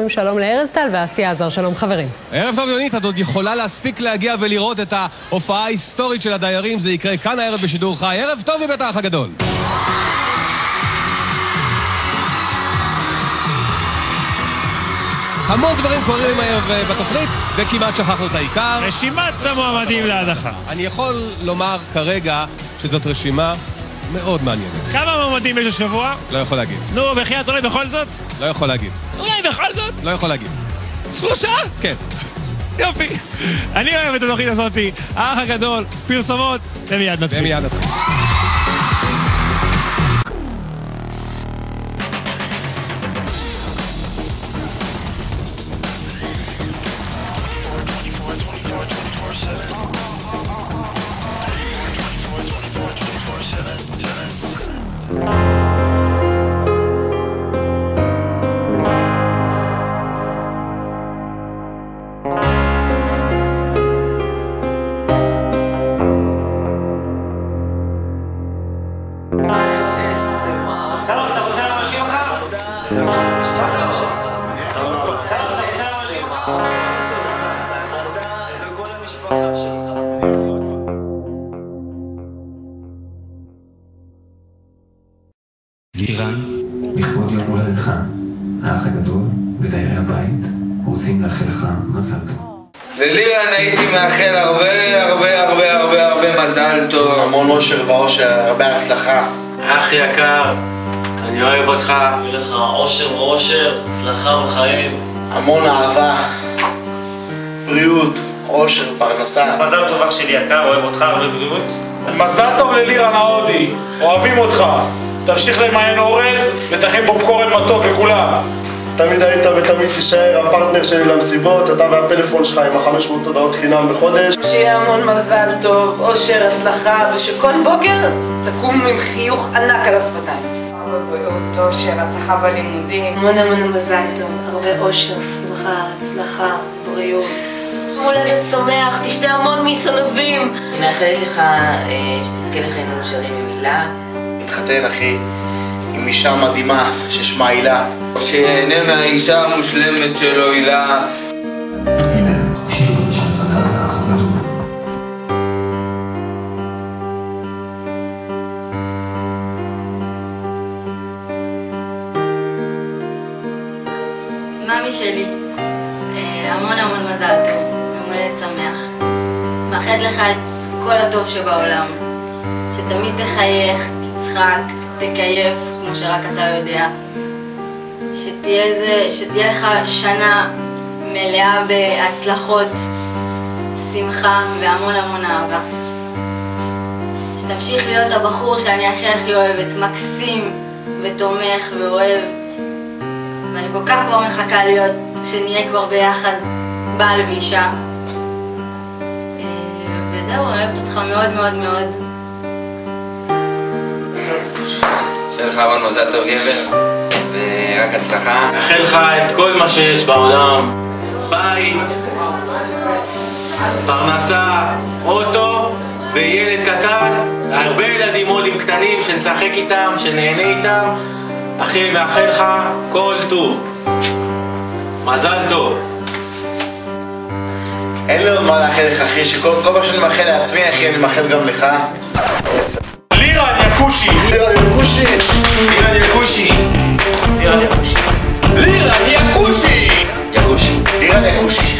שלום לארז טל ועשייה עזר, שלום חברים. ערב טוב יונית, את עוד יכולה להספיק להגיע ולראות את ההופעה ההיסטורית של הדיירים, זה יקרה כאן הערב בשידור חי. ערב טוב מבית האח הגדול. המון דברים קורים הערב בתוכנית, וכמעט שכחנו את העיקר. רשימת המועמדים להדחה. אני יכול לומר כרגע שזאת רשימה מאוד מעניינת. כמה מועמדים יש השבוע? לא יכול להגיד. נו, בחייאת, אולי בכל זאת? לא יכול להגיד. אולי בכל זאת? לא יכול להגיד. 3? כן. יופי. אני אוהב את התוכנית הזאת, האח הגדול, פרסומות, ומיד נתחיל. ומיד נתחיל. לירן, לכבוד יום הולדתך, האח הגדול ודיירי הבית רוצים לאחל לך מזל טוב. ללירן הייתי מאחל הרבה מזל טוב, המון אושר ואושר, הרבה הצלחה. אח יקר, אני אוהב אותך. יהיה לך אושר ואושר, הצלחה בחיים. המון אהבה, בריאות, אושר, פרנסה. מזל טוב אח שלי יקר, אוהב אותך, הרבה בריאות. מזל טוב ללירן ההודי, אוהבים אותך. תמשיך למעיין אורז ותכין פופקורן מתוק לכולם. תמיד היית ותמיד תישאר הפרטנר שלי למסיבות, אתה והפלאפון שלך עם 500 הודעות חינם בחודש. שיהיה המון מזל טוב, אושר, הצלחה, ושכל בוקר תקום עם חיוך ענק על השפתיים. הרבה בריאות, אושר, הצלחה בלימודים. המון מזל טוב, הרבה אושר, שמחה, הצלחה, בריאות. מולדת שמח, תשתה המון מיץ ענבים. אני מאחלת לך שתזכה לחיים מאושרים עם הילה. התחתן אחי עם אישה מדהימה ששמה הילה, שיהנה מהאישה המושלמת שלו הילה. הנה, שידור של פתח האח הגדול. מאמי שלי, המון מזל טוב, יום הולדת שמח. מאחלת לך את כל הטוב שבעולם, שתמיד תחייך, תצחק, תקייף, כמו שרק אתה יודע. שתהיה לך שנה מלאה בהצלחות, שמחה והמון אהבה. שתמשיך להיות הבחור שאני הכי אוהבת, מקסים ותומך ואוהב. ואני כל כך כבר מחכה שנהיה כבר ביחד, בעל ואישה. וזהו, אוהבת אותך מאוד. שיהיה לך המון מזל טוב גבר, ורק הצלחה. מאחל לך את כל מה שיש בעולם, בית, פרנסה, אוטו וילד קטן, הרבה ילדים הודים קטנים שנשחק איתם, שנהנה איתם. אחי, מאחל לך כל טוב. מזל טוב. אין לי עוד מה לאחל לך אחי, שכל מה שאני מאחל לעצמי אחי, אני מאחל גם לך. לירן יקושי! לירן יקושי! לירן יקושי! לירן יקושי! לירן יקושי! יקושי! לירן יקושי!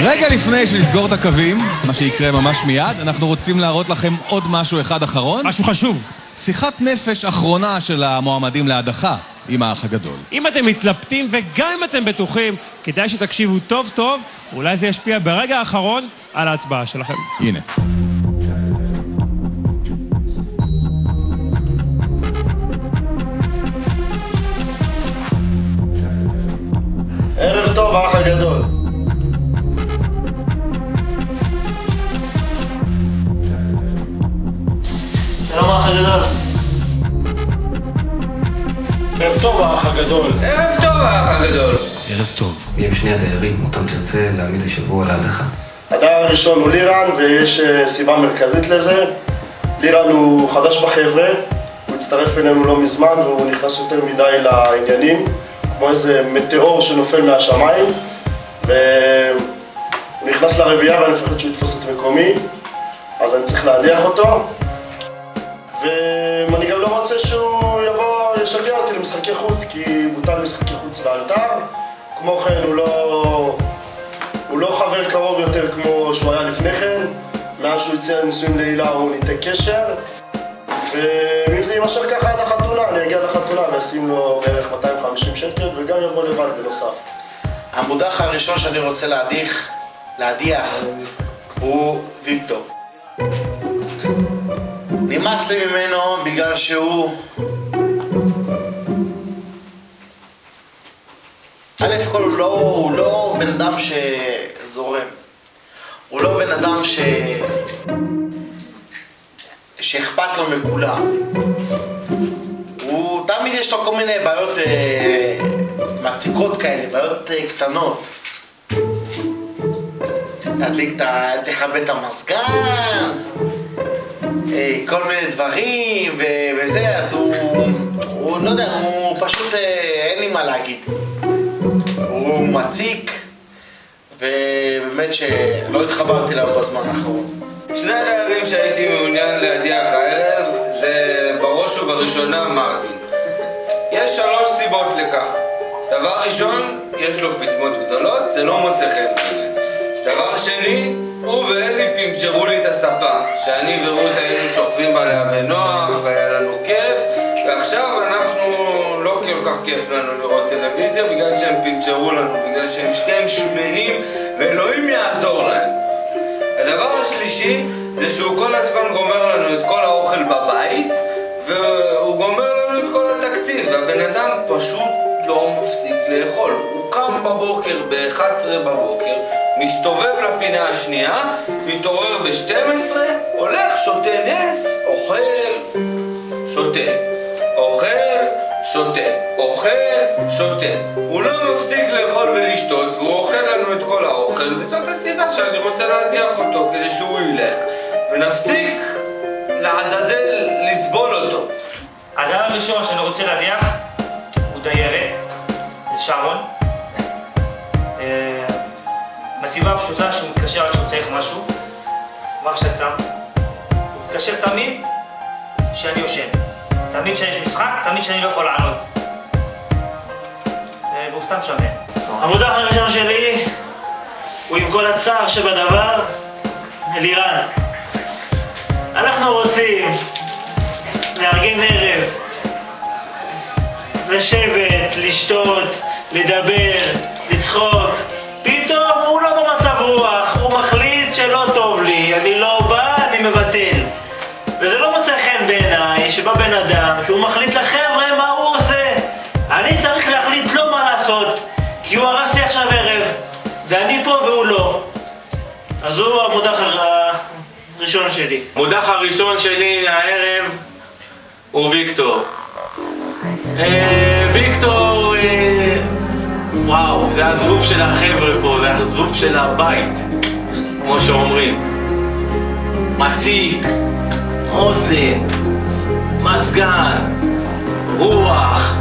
רגע לפני שנסגור את הקווים, מה שיקרה ממש מיד, אנחנו רוצים להראות לכם עוד משהו אחד אחרון. משהו חשוב. שיחת נפש אחרונה של המועמדים להדחה עם האח הגדול. אם אתם מתלבטים וגם אם אתם בטוחים, כדאי שתקשיבו טוב, ואולי זה ישפיע ברגע האחרון על ההצבעה שלכם. הנה. ערב טוב, האח הגדול. הגדול. ערב טוב, האח הגדול. ערב טוב. מי הם שני הדיירים אותם תרצה להעמיד השבוע להדחה? הדייר הראשון הוא לירן, ויש סיבה מרכזית לזה. לירן הוא חדש בחבר'ה, הוא הצטרף אלינו לא מזמן והוא נכנס יותר מדי לעניינים, כמו איזה מטאור שנופל מהשמיים, והוא נכנס לרביעייה ואני מפחד שהוא יתפוס את מקומי, אז אני צריך להדיח אותו, ואני גם לא רוצה שהוא יבוא ישגע אותי למשחקי חוץ, כי בוטל משחקי חוץ לאלתר. כמו כן הוא לא חבר קרוב יותר כמו שהוא היה לפני כן. מאז שהוא הציע נישואים להילה הוא ניתק קשר, ואם זה יימשך ככה עד החתונה, אני אגיע לחתונה ואשים לו בערך 250 שקל וגם יבוא לבד בנוסף. המודח הראשון שאני רוצה להדיח הוא ויקטור. נמאס לי ממנו בגלל שהוא א' כל הוא לא בן אדם שזורם, הוא לא בן אדם שאכפת לו מכולם. הוא תמיד יש לו כל מיני בעיות מציקות כאלה, בעיות קטנות. תכבד את המזגן, כל מיני דברים וזה, אז הוא לא יודע, הוא פשוט אין לי מה להגיד. הוא מציק, ובאמת שלא התחברתי אליו בזמן האחרון. שני הדיירים שהייתי מעוניין להדיח הערב זה בראש ובראשונה מרטין. יש 3 סיבות לכך. דבר ראשון, יש לו פטמות גדולות, זה לא מוצא חן בעיניי. דבר שני, הוא ואלי פינצ'רו לי את הספה, שאני ורות היינו שוכבים עליה בנוח והיה לנו כיף, ועכשיו אנחנו לא כל כך כיף לנו לראות טלוויזיה בגלל שהם פינצ'רו לנו, בגלל שהם שניהם שמנים ואלוהים יעזור להם. הדבר השלישי זה שהוא כל הזמן גומר לנו את כל האוכל בבית והוא גומר לנו את כל התקציב, והבן אדם פשוט לא מפסיק לאכול. הוא קם בבוקר ב-11 בבוקר, מסתובב לפינה השנייה, מתעורר ב-12, הולך, שותה נס, אוכל, שותה, אוכל, שותה, אוכל, שותה. הוא לא מפסיק לאכול ולשתות, והוא אוכל לנו את כל האוכל, וזאת הסיבה שאני רוצה להדיח אותו, כדי שהוא ילך, ונפסיק לעזאזל לסבול אותו. הדבר הראשון שאני רוצה להדיח הוא דיירת, זה שרון. מסיבה פשוטה שהוא מתקשר רק שהוא צריך משהו, כבר שצם. הוא מתקשר תמיד שאני יושן, תמיד שיש משחק, תמיד שאני לא יכול לענות. והוא סתם שמן. המודח הראשון שלי הוא עם כל הצער שבדבר, לירן. אנחנו רוצים לארגן ערב, לשבת, לשתות, לדבר, לצחוק. פתאום הוא לא במצב רוח, הוא מחליט שלא טוב לי, אני לא בא, אני מבטל. וזה לא מוצא חן בעיניי שבא בן אדם שהוא מחליט לחבר'ה מה הוא עושה. אני צריך להחליט לו מה לעשות, כי הוא הרס לי עכשיו ערב, ואני פה והוא לא. אז הוא המודח הראשון שלי. המודח הראשון שלי הערב הוא ויקטור. ויקטור, וואו, זה הזבוב של החבר'ה פה, זה הזבוב של הבית, כמו שאומרים. מציק, אוזן, מזגן, רוח.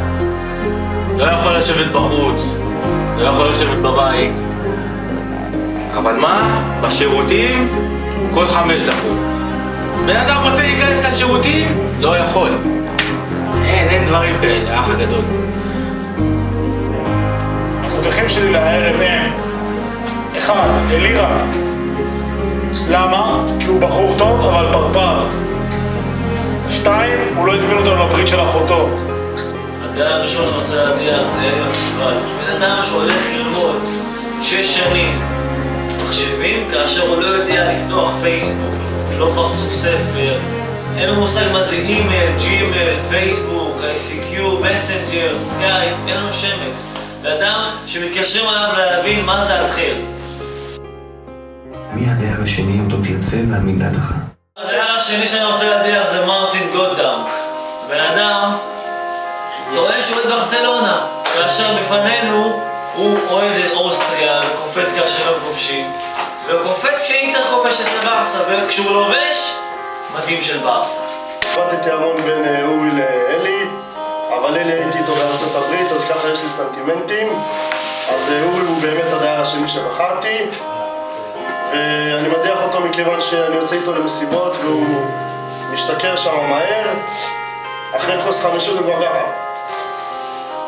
לא יכול לשבת בחוץ, לא יכול לשבת בבית. אבל מה? בשירותים כל 5 דקות. בן אדם רוצה להיכנס לשירותים? לא יכול. אין דברים כאלה, האח הגדול. המודחים שלי לערב הם 1. אלירה. למה? כי הוא בחור טוב אבל פרפר. 2. הוא לא הזמין אותו לברית של אחותו. הדבר הראשון שאני רוצה להדיח זה אלי המפרש. בן אדם שהולך ללמוד 6 שנים מחשבים כאשר הוא לא יודע לפתוח פייסבוק, לא פרצוף ספר, אין לו מושג מה זה אימייל, ג'ימייל, פייסבוק, ICQ, מסנג'ר, סקייפ, אין לו שמץ. לאדם שמתקשרים עליו להבין מה זה התחיל. מי הדייר השני אותו תרצה להעמיד להדחה? הדייר השני שאני רוצה להדיח זה מרטין גוטדאמק. בן אדם טוען שהוא אוהד ברצלונה, כאשר בפנינו הוא אוהד את אוסטריה וקופץ כאשר הם כובשים, וקופץ כשאינטר כובשת לברסה, וכשהוא לובש מדים של ברסה. עבדתי המון בין אורי לאלי, אבל אלי הייתי איתו בארצות הברית, אז ככה יש לי סנטימנטים. אז אורי הוא באמת הדייר השני שבחרתי, ואני מדיח אותו מכיוון שאני יוצא איתו למסיבות והוא משתכר שם מהר. אחרי כוס 50 הוא כבר ככה,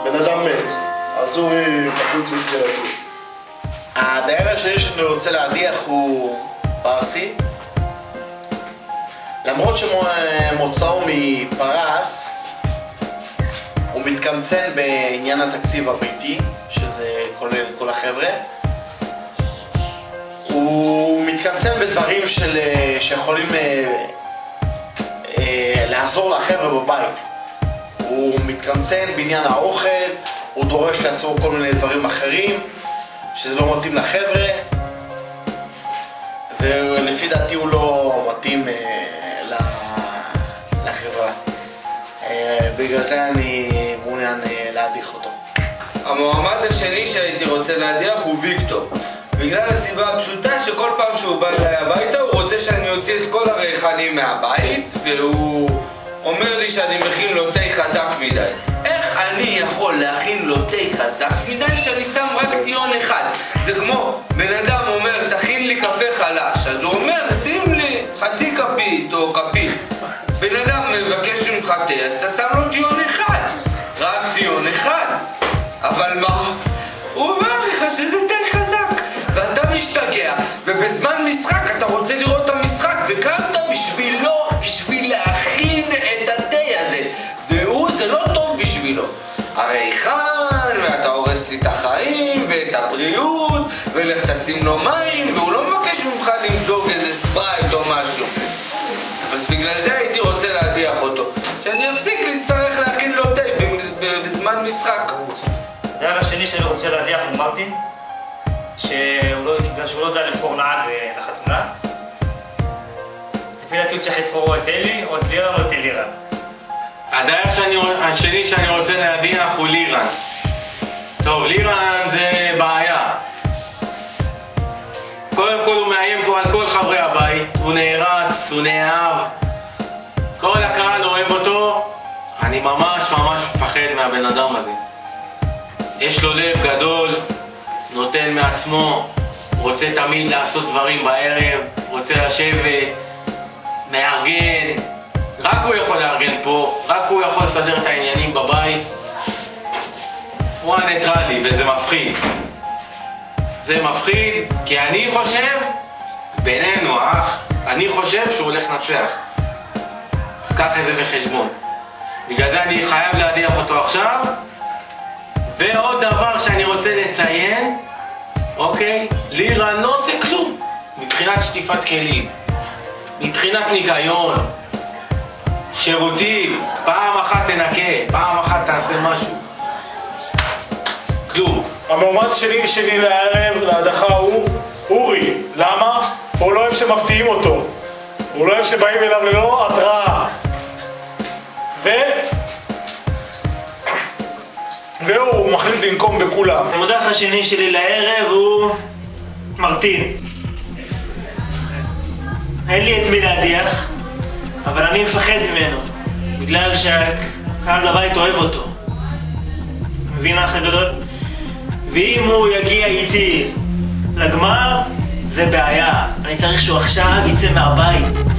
בן אדם מת, אז אורי בחוץ מסגרתי. הדייר השני שאני רוצה להדיח הוא פרסי. למרות שמוצאו מפרס, הוא מתקמצן בעניין התקציב הביתי, שזה כולל כל החבר'ה. הוא מתקמצן בדברים שיכולים לעזור לחבר'ה בבית. הוא מתקמצן בעניין האוכל, הוא דורש לעצור כל מיני דברים אחרים, שזה לא מתאים לחבר'ה, ולפי דעתי הוא לא מתאים לחברה. בגלל זה אני מעוניין להדיח אותו. המועמד השני שהייתי רוצה להדיח הוא ויקטור. בגלל הסיבה הפשוטה שכל פעם שהוא בא אליי הביתה הוא רוצה שאני אוציא את כל הריחנים מהבית, והוא אומר לי שאני מכין לו תה חזק מדי. איך אני יכול להכין לו תה חזק מדי שאני שם רק טיון אחד? זה כמו בן אדם אומר תכין לי קפה חלש, אז הוא אומר שים לי חצי כפית או כפית. בן אדם מבקש ממך תה, אז אתה שם לו טיון אחד, רק טיון אחד. אבל מה? הוא אומר לך שזה תה חזק ואתה משתגע, ובזמן משחק אתה רוצה לראות את המשחק וקמת בשבילו, בשביל להכין את התה הזה, והוא זה לא טוב בשבילו. הריחן, ואתה הורס לי את החיים ואת הבריאות, ולך תשים לו מים, והוא לא מבקש ממך למזוג איזה ספרייט או משהו. אז בגלל זה הייתי רוצה להדיח אותו, שאני אפסיק להצטרך להכין לו תה בזמן משחק. הדייר השני שאני רוצה להדיח הוא מרטין, שהוא לא יודע לבחור נהג לחתונה. לפי דעתי הוא צריך לבחור את אלי, או את לירן, או את אלירן. הדייר השני שאני רוצה להדיח הוא לירן. טוב, לירן זה בעיה. קודם כל הוא מאיים פה על כל חברי הבית, הוא נערץ, הוא נאהב. כל הקהל אוהב אותו, אני ממש מפחד מהבן אדם הזה. יש לו לב גדול, נותן מעצמו, רוצה תמיד לעשות דברים בערב, רוצה לשבת, מארגן. רק הוא יכול לארגן פה, רק הוא יכול לסדר את העניינים בבית. הוא הניטרלי וזה מפחיד. זה מפחיד כי אני חושב, בינינו אח, אני חושב שהוא הולך לנצח. אז קח את זה בחשבון. בגלל זה אני חייב להדיח אותו עכשיו. ועוד דבר שאני רוצה לציין, אוקיי? לירן לא עושה כלום מבחינת שטיפת כלים, מבחינת ניקיון, שירותים. פעם אחת תנקה, פעם אחת תעשה משהו. כלום. המועמד שלי לערב להדחה הוא אורי. למה? הוא לא אוהב שמפתיעים אותו, הוא לא אוהב שבאים אליו ללא התראה, והוא מחליט לנקום בכולם. המודח השני שלי לערב הוא מרטין. אין לי את מי להדיח, אבל אני מפחד ממנו, בגלל שהקהל בבית אוהב אותו. מבין האח הגדול? ואם הוא יגיע איתי לגמר, זה בעיה. אני צריך שהוא עכשיו יצא מהבית.